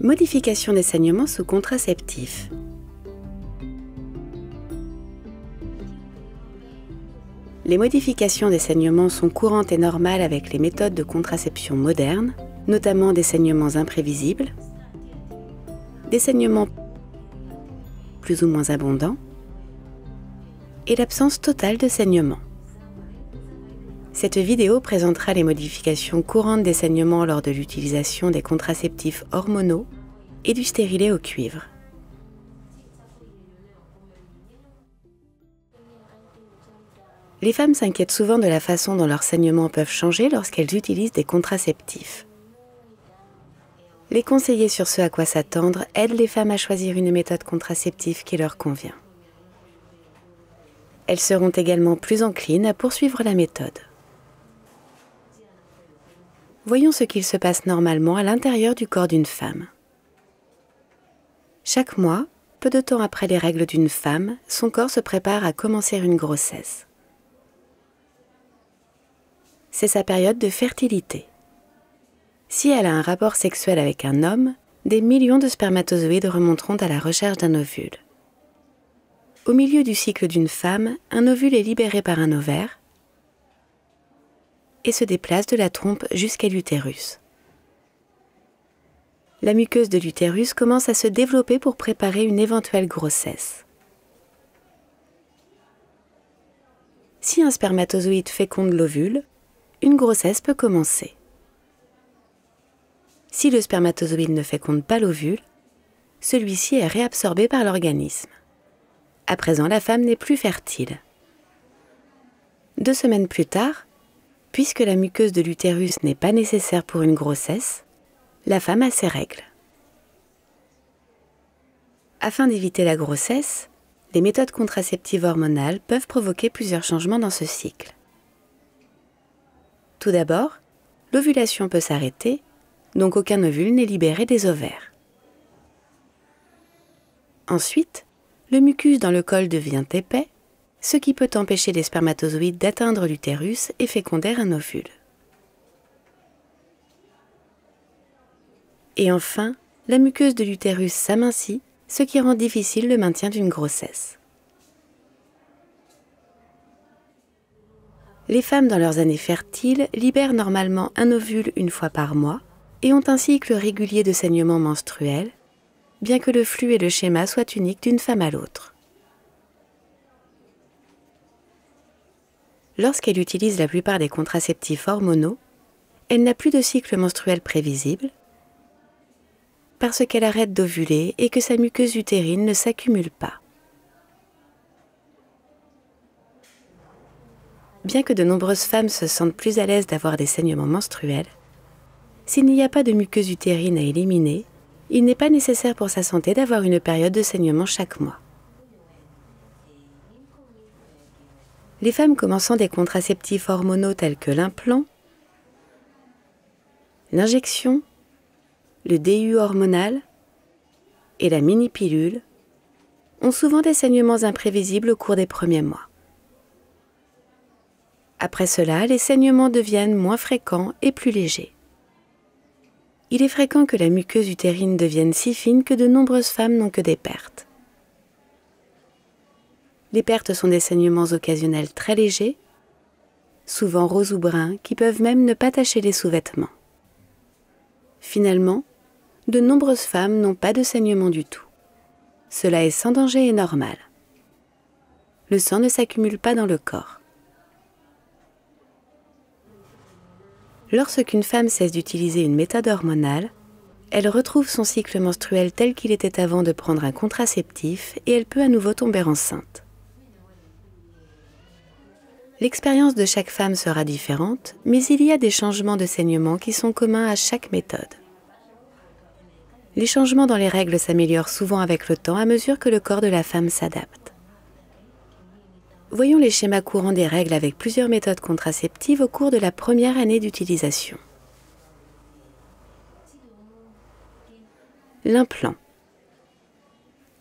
Modification des saignements sous contraceptif. Les modifications des saignements sont courantes et normales avec les méthodes de contraception modernes, notamment des saignements imprévisibles, des saignements plus ou moins abondants et l'absence totale de saignements. Cette vidéo présentera les modifications courantes des saignements lors de l'utilisation des contraceptifs hormonaux et du stérilet au cuivre. Les femmes s'inquiètent souvent de la façon dont leurs saignements peuvent changer lorsqu'elles utilisent des contraceptifs. Les conseillers sur ce à quoi s'attendre aident les femmes à choisir une méthode contraceptive qui leur convient. Elles seront également plus enclines à poursuivre la méthode. Voyons ce qu'il se passe normalement à l'intérieur du corps d'une femme. Chaque mois, peu de temps après les règles d'une femme, son corps se prépare à commencer une grossesse. C'est sa période de fertilité. Si elle a un rapport sexuel avec un homme, des millions de spermatozoïdes remonteront à la recherche d'un ovule. Au milieu du cycle d'une femme, un ovule est libéré par un ovaire et se déplace de la trompe jusqu'à l'utérus. La muqueuse de l'utérus commence à se développer pour préparer une éventuelle grossesse. Si un spermatozoïde féconde l'ovule, une grossesse peut commencer. Si le spermatozoïde ne féconde pas l'ovule, celui-ci est réabsorbé par l'organisme. À présent, la femme n'est plus fertile. 2 semaines plus tard, puisque la muqueuse de l'utérus n'est pas nécessaire pour une grossesse, la femme a ses règles. Afin d'éviter la grossesse, les méthodes contraceptives hormonales peuvent provoquer plusieurs changements dans ce cycle. Tout d'abord, l'ovulation peut s'arrêter, donc aucun ovule n'est libéré des ovaires. Ensuite, le mucus dans le col devient épais, ce qui peut empêcher les spermatozoïdes d'atteindre l'utérus et féconder un ovule. Et enfin, la muqueuse de l'utérus s'amincit, ce qui rend difficile le maintien d'une grossesse. Les femmes dans leurs années fertiles libèrent normalement un ovule une fois par mois et ont un cycle régulier de saignements menstruels, bien que le flux et le schéma soient uniques d'une femme à l'autre. Lorsqu'elle utilise la plupart des contraceptifs hormonaux, elle n'a plus de cycle menstruel prévisible parce qu'elle arrête d'ovuler et que sa muqueuse utérine ne s'accumule pas. Bien que de nombreuses femmes se sentent plus à l'aise d'avoir des saignements menstruels, s'il n'y a pas de muqueuse utérine à éliminer, il n'est pas nécessaire pour sa santé d'avoir une période de saignement chaque mois. Les femmes commençant des contraceptifs hormonaux tels que l'implant, l'injection, le DU hormonal et la mini-pilule ont souvent des saignements imprévisibles au cours des premiers mois. Après cela, les saignements deviennent moins fréquents et plus légers. Il est fréquent que la muqueuse utérine devienne si fine que de nombreuses femmes n'ont que des pertes. Les pertes sont des saignements occasionnels très légers, souvent roses ou bruns, qui peuvent même ne pas tacher les sous-vêtements. Finalement, de nombreuses femmes n'ont pas de saignement du tout. Cela est sans danger et normal. Le sang ne s'accumule pas dans le corps. Lorsqu'une femme cesse d'utiliser une méthode hormonale, elle retrouve son cycle menstruel tel qu'il était avant de prendre un contraceptif et elle peut à nouveau tomber enceinte. L'expérience de chaque femme sera différente, mais il y a des changements de saignement qui sont communs à chaque méthode. Les changements dans les règles s'améliorent souvent avec le temps à mesure que le corps de la femme s'adapte. Voyons les schémas courants des règles avec plusieurs méthodes contraceptives au cours de la première année d'utilisation. L'implant.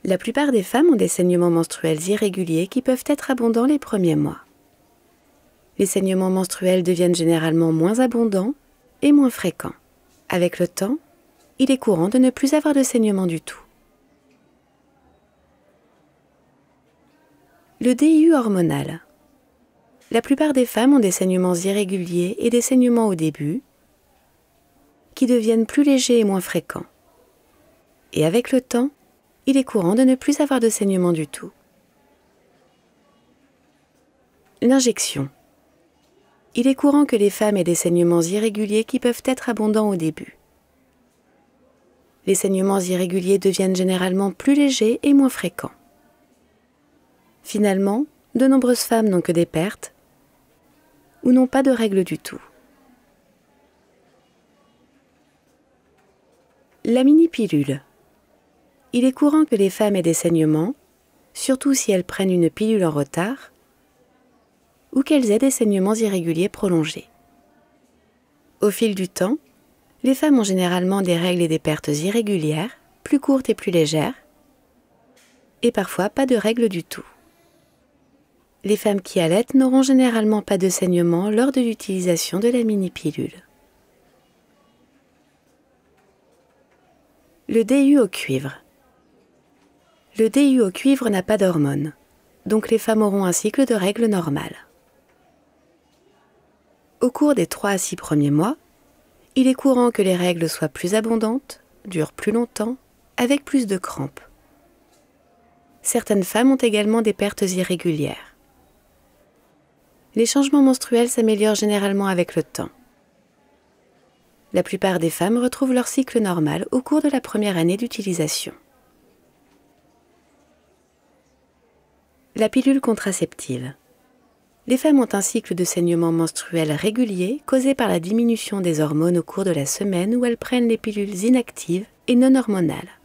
La plupart des femmes ont des saignements menstruels irréguliers qui peuvent être abondants les premiers mois. Les saignements menstruels deviennent généralement moins abondants et moins fréquents. Avec le temps, il est courant de ne plus avoir de saignement du tout. Le DIU hormonal. La plupart des femmes ont des saignements irréguliers et des saignements au début, qui deviennent plus légers et moins fréquents. Et avec le temps, il est courant de ne plus avoir de saignements du tout. L'injection. Il est courant que les femmes aient des saignements irréguliers qui peuvent être abondants au début. Les saignements irréguliers deviennent généralement plus légers et moins fréquents. Finalement, de nombreuses femmes n'ont que des pertes ou n'ont pas de règles du tout. La mini-pilule. Il est courant que les femmes aient des saignements, surtout si elles prennent une pilule en retard, ou qu'elles aient des saignements irréguliers prolongés. Au fil du temps, les femmes ont généralement des règles et des pertes irrégulières, plus courtes et plus légères, et parfois pas de règles du tout. Les femmes qui allaitent n'auront généralement pas de saignements lors de l'utilisation de la mini-pilule. Le DIU au cuivre. Le DIU au cuivre n'a pas d'hormones, donc les femmes auront un cycle de règles normal. Au cours des 3 à 6 premiers mois, il est courant que les règles soient plus abondantes, durent plus longtemps, avec plus de crampes. Certaines femmes ont également des pertes irrégulières. Les changements menstruels s'améliorent généralement avec le temps. La plupart des femmes retrouvent leur cycle normal au cours de la première année d'utilisation. La pilule contraceptive. Les femmes ont un cycle de saignement menstruel régulier causé par la diminution des hormones au cours de la semaine où elles prennent les pilules inactives et non hormonales.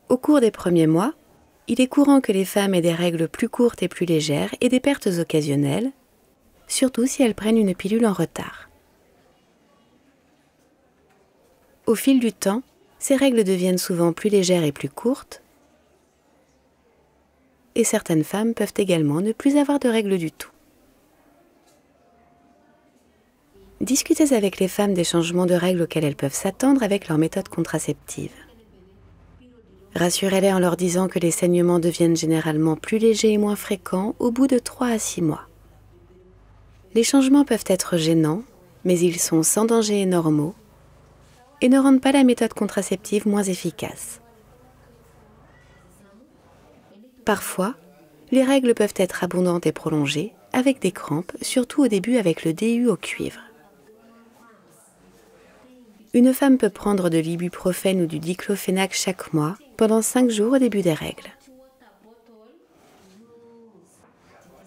Au cours des premiers mois, il est courant que les femmes aient des règles plus courtes et plus légères et des pertes occasionnelles, surtout si elles prennent une pilule en retard. Au fil du temps, ces règles deviennent souvent plus légères et plus courtes, et certaines femmes peuvent également ne plus avoir de règles du tout. Discutez avec les femmes des changements de règles auxquels elles peuvent s'attendre avec leur méthode contraceptive. Rassurez-les en leur disant que les saignements deviennent généralement plus légers et moins fréquents au bout de 3 à 6 mois. Les changements peuvent être gênants, mais ils sont sans danger et normaux, et ne rendent pas la méthode contraceptive moins efficace. Parfois, les règles peuvent être abondantes et prolongées, avec des crampes, surtout au début avec le DIU au cuivre. Une femme peut prendre de l'ibuprofène ou du diclofénac chaque mois, pendant 5 jours au début des règles.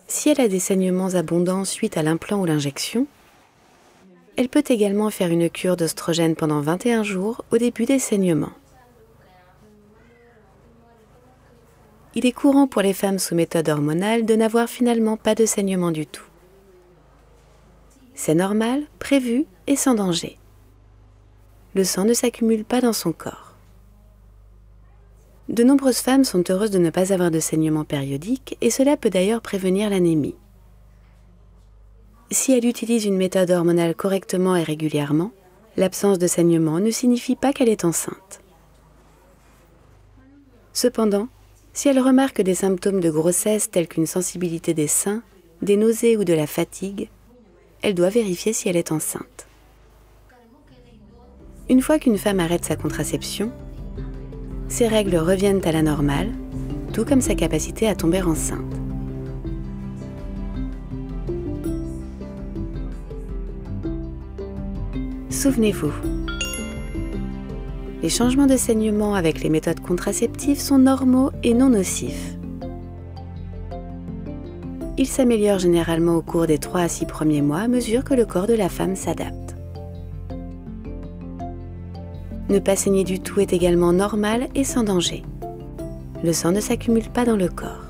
Si elle a des saignements abondants suite à l'implant ou l'injection, elle peut également faire une cure d'œstrogène pendant 21 jours au début des saignements. Il est courant pour les femmes sous méthode hormonale de n'avoir finalement pas de saignement du tout. C'est normal, prévu et sans danger. Le sang ne s'accumule pas dans son corps. De nombreuses femmes sont heureuses de ne pas avoir de saignement périodique et cela peut d'ailleurs prévenir l'anémie. Si elle utilise une méthode hormonale correctement et régulièrement, l'absence de saignement ne signifie pas qu'elle est enceinte. Cependant, si elle remarque des symptômes de grossesse tels qu'une sensibilité des seins, des nausées ou de la fatigue, elle doit vérifier si elle est enceinte. Une fois qu'une femme arrête sa contraception, ses règles reviennent à la normale, tout comme sa capacité à tomber enceinte. Souvenez-vous, les changements de saignement avec les méthodes contraceptives sont normaux et non nocifs. Ils s'améliorent généralement au cours des 3 à 6 premiers mois à mesure que le corps de la femme s'adapte. Ne pas saigner du tout est également normal et sans danger. Le sang ne s'accumule pas dans le corps.